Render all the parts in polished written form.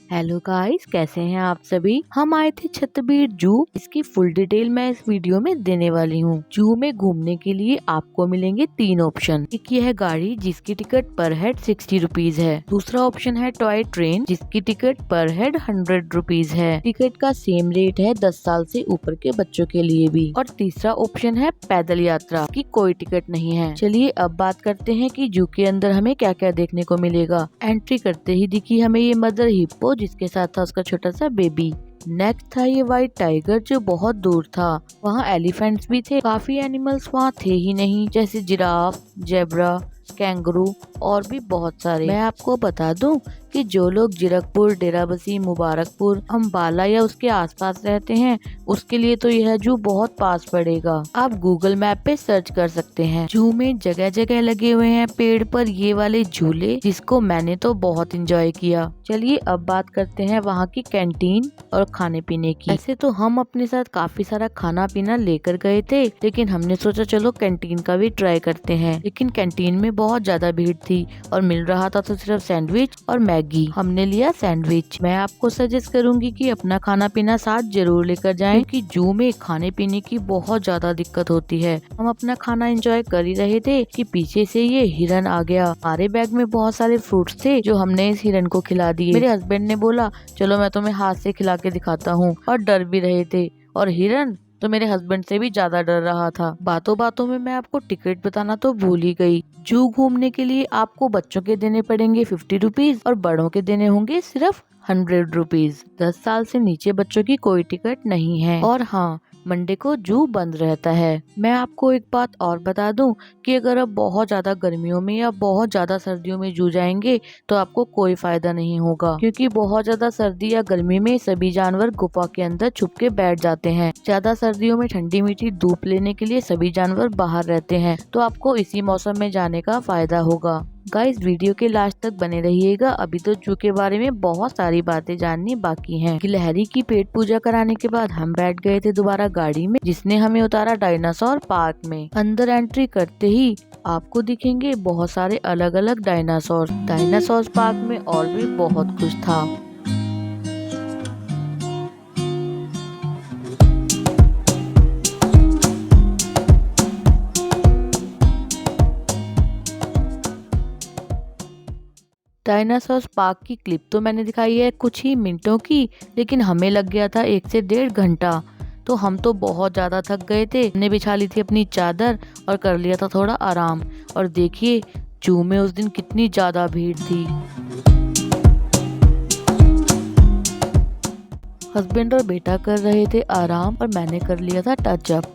Hello guys, कैसे हैं आप सभी। हम आए थे छतरपुर जू। इसकी फुल डिटेल मैं इस वीडियो में देने वाली हूँ। जू में घूमने के लिए आपको मिलेंगे 3 ऑप्शन। एक ये है गाड़ी जिसकी टिकट पर हेड 60 रुपीज है। दूसरा ऑप्शन है टॉय ट्रेन जिसकी टिकट पर हेड 100 रुपीज है। टिकट का सेम रेट है 10 साल से ऊपर के बच्चों के लिए भी। और तीसरा ऑप्शन है पैदल यात्रा की कोई टिकट नहीं है। चलिए अब बात करते हैं कि जू के अंदर हमें क्या क्या देखने को मिलेगा। एंट्री करते ही दिखी हमें ये मदर हिप्पो जिसके साथ था उसका छोटा सा बेबी। नेक्स्ट था ये व्हाइट टाइगर जो बहुत दूर था। वहाँ एलिफेंट्स भी थे, काफी एनिमल्स वहाँ थे ही नहीं, जैसे जिराफ, जेब्रा, कैंगरू और भी बहुत सारे। मैं आपको बता दूं कि जो लोग जीरकपुर, डेराबस्सी, मुबारकपुर, अम्बाला या उसके आसपास रहते हैं उसके लिए तो यह जू बहुत पास पड़ेगा। आप गूगल मैप पे सर्च कर सकते हैं। जू में जगह जगह लगे हुए हैं पेड़ पर ये वाले झूले जिसको मैंने तो बहुत एंजॉय किया। चलिए अब बात करते हैं वहाँ की कैंटीन और खाने पीने की। ऐसे तो हम अपने साथ काफी सारा खाना पीना लेकर गए थे, लेकिन हमने सोचा चलो कैंटीन का भी ट्राई करते हैं। लेकिन कैंटीन में बहुत ज्यादा भीड़ थी और मिल रहा था तो सिर्फ सैंडविच और मैगी। हमने लिया सैंडविच। मैं आपको सजेस्ट करूंगी कि अपना खाना पीना साथ जरूर लेकर जाएं, क्योंकि जू में खाने पीने की बहुत ज्यादा दिक्कत होती है। हम अपना खाना एंजॉय कर ही रहे थे कि पीछे से ये हिरन आ गया। हमारे बैग में बहुत सारे फ्रूट्स थे जो हमने इस हिरन को खिला दिए। मेरे हस्बैंड ने बोला चलो मैं तुम्हें हाथ से खिला के दिखाता हूँ, और डर भी रहे थे। और हिरन तो मेरे हस्बैंड से भी ज्यादा डर रहा था। बातों बातों में मैं आपको टिकट बताना तो भूल ही गई। जू घूमने के लिए आपको बच्चों के देने पड़ेंगे 50 रुपीज और बड़ों के देने होंगे सिर्फ 100 रुपीज। 10 साल से नीचे बच्चों की कोई टिकट नहीं है। और हाँ, मंडे को जू बंद रहता है। मैं आपको एक बात और बता दूं कि अगर आप बहुत ज्यादा गर्मियों में या बहुत ज्यादा सर्दियों में जू जाएंगे तो आपको कोई फायदा नहीं होगा, क्योंकि बहुत ज्यादा सर्दी या गर्मी में सभी जानवर गुफा के अंदर छुप के बैठ जाते हैं। ज्यादा सर्दियों में ठंडी मीठी धूप लेने के लिए सभी जानवर बाहर रहते हैं, तो आपको इसी मौसम में जाने का फायदा होगा। गाइस, वीडियो के लास्ट तक बने रहिएगा। अभी तो जू के बारे में बहुत सारी बातें जाननी बाकी हैं। गिलहरी की पेट पूजा कराने के बाद हम बैठ गए थे दोबारा गाड़ी में, जिसने हमें उतारा डायनासोर पार्क में। अंदर एंट्री करते ही आपको दिखेंगे बहुत सारे अलग अलग डायनासोर। डायनासोर पार्क में और भी बहुत कुछ था। डायनासोर पार्क की क्लिप तो मैंने दिखाई है कुछ ही मिनटों की, लेकिन हमें लग गया था 1 से 1.5 घंटा। तो हम तो बहुत ज्यादा थक गए थे। हमने बिछा ली थी अपनी चादर और कर लिया था थोड़ा आराम। और देखिए जू में उस दिन कितनी ज्यादा भीड़ थी। हस्बैंड और बेटा कर रहे थे आराम और मैंने कर लिया था टच अप।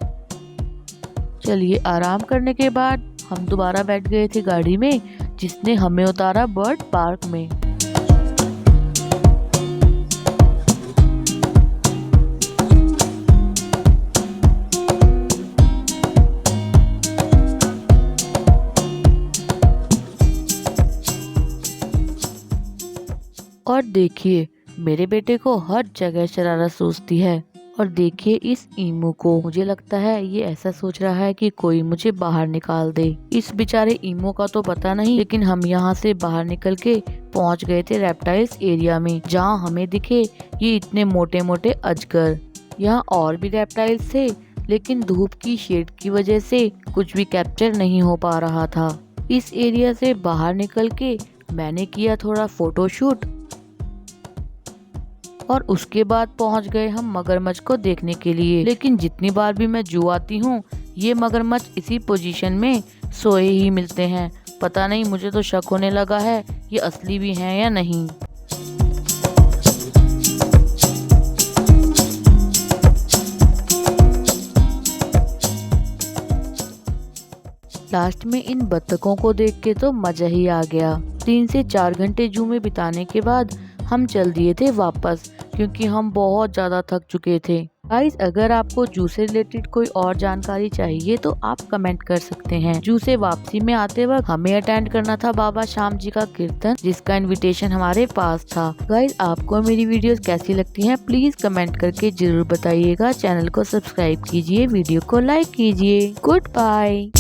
चलिए आराम करने के बाद हम दोबारा बैठ गए थे गाड़ी में, जिसने हमें उतारा बर्ड पार्क में। और देखिए मेरे बेटे को हर जगह शरारत सूझती है। और देखिए इस ईमू को, मुझे लगता है ये ऐसा सोच रहा है कि कोई मुझे बाहर निकाल दे। इस बेचारे ईमू का तो पता नहीं, लेकिन हम यहाँ से बाहर निकल के पहुँच गए थे रेप्टाइल्स एरिया में, जहाँ हमें दिखे ये इतने मोटे मोटे अजगर। यहाँ और भी रेप्टाइल्स थे, लेकिन धूप की शेड की वजह से कुछ भी कैप्चर नहीं हो पा रहा था। इस एरिया से बाहर निकल के मैंने किया थोड़ा फोटोशूट और उसके बाद पहुंच गए हम मगरमच्छ को देखने के लिए। लेकिन जितनी बार भी मैं जू आती हूँ ये मगरमच्छ इसी पोजीशन में सोए ही मिलते हैं। पता नहीं, मुझे तो शक होने लगा है ये असली भी हैं या नहीं। लास्ट में इन बत्तखों को देख के तो मजा ही आ गया। 3 से 4 घंटे जू में बिताने के बाद हम चल दिए थे वापस, क्योंकि हम बहुत ज्यादा थक चुके थे। गाइस, अगर आपको जू से रिलेटेड कोई और जानकारी चाहिए तो आप कमेंट कर सकते हैं। जू से वापसी में आते वक्त हमें अटेंड करना था बाबा श्याम जी का कीर्तन, जिसका इनविटेशन हमारे पास था। गाइस, आपको मेरी वीडियोस कैसी लगती हैं प्लीज कमेंट करके जरूर बताइएगा। चैनल को सब्सक्राइब कीजिए, वीडियो को लाइक कीजिए। Good bye.